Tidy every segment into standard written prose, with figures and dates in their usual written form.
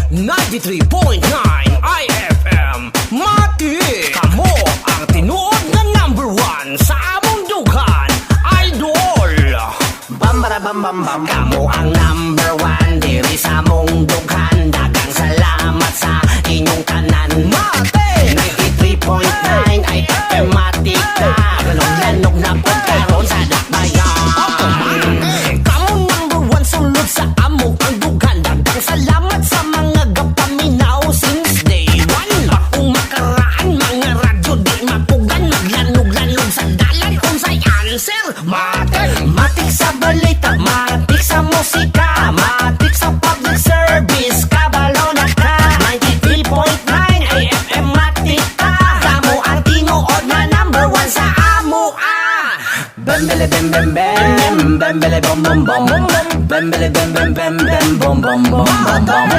93.9 IFM Mati. Kamo ang tinuod na #1 sa among dughan, Idol. Bambara bam bam bam. Kamo ang #1 diri sa among dughan. Daghang salamat sa inyong tanan, Mati. 93.9 IFM Mati ka. Lanog na po karon sa dakbayan. Kamo #1 sulod sa amo ang dughan. Daghang salamat sa mga gapaminaw since day one. Akong makaraan mga radyo di mapugan. Maglanog-lanog sa dalan unsay answer, Mati. Matik sa balita, matik sa musika, matik sa public service, kabalo na ka. 93.9 IFM Matik ka. Kamo ang tinuod na #1 sa amo Bembele bem bem bem, bembele bom bom bom, bembele bem bem bem bem, bom bom bom bom bom,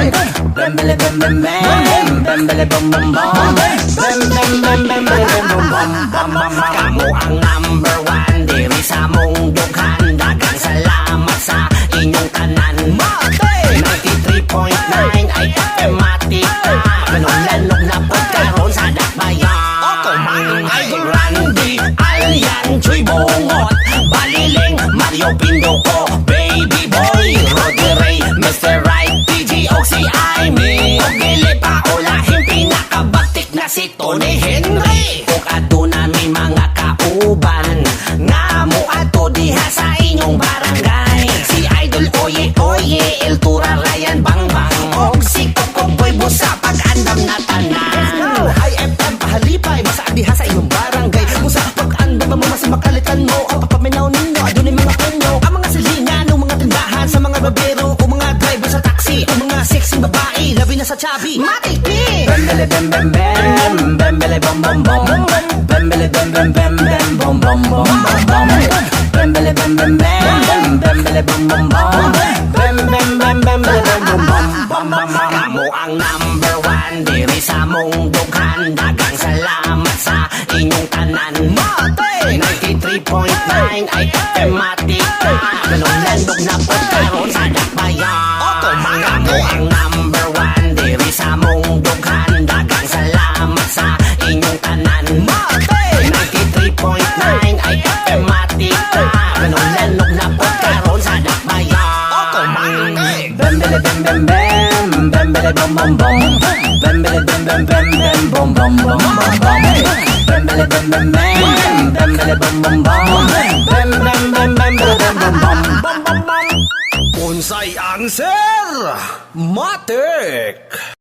bembele bem bem bem, bembele bom bom bom, bem bem bem bem bem bom bom bom bom. Kamo ang #1 diri sa mong dughan. Daghang salamat sa inyong tanan, Mati. 93.9 IFM Matik ka. Lanog na po karon sa dakbayan. Ako mang Idol Randy, Alyan, Chuy Bungot, Baliling, Mario Pindoco, Baby Boy, Roddy Ray, Mr. Right, PG Oxy, Aimee, Ogili Paulahin, pinakabatik na si Tony Henry. Kung aduna mi mga kauban, nga mo ato diha sa inyong barangay. Si Idol Oye Oye, El Tura, Ryan Bangbang, og si Kokoboy Busa, pag-andam na tanan. IFM pahalipay, basta diha sa inyong barangay. Busa pag-andam mo mas makalitan mo. Ang papaminaw ninyo, adun yung mga punyo. Ang mga silingan, ang mga tindahan sa mga babero, o mga driver sa taxi, o mga sexy babae, labi na sa chubby, Matik P. Bembele bem bem bem, bembele bom bom bom, bembele bem bem bem bem, bom bom bom bom bom, bembele bem bem bem, bembele bom bom bom, bem bem bem bem bem bom bom bom bom. Kamo ang #1 diri sa mong dughan. Daghang salamat sa inyong tanan, Mati. 93.9 IFM Matik ka. Lanog na po karon sa dakbayan. Kamo ang #1 diri sa mong dughan. Daghang salamat sa inyong tanan, Mati. 93.9 IFM Matik ka. Lanog na po karon sa dakbayan. Bembele bem bem bem, bembele bom bom bom, bembele bem bem bem bem, bom bom bom bom bom, bembele bem bem bem, bembele bom bom bom, bem bem bem bem bem bom bom bom bom bom. Unsay answer, Matik.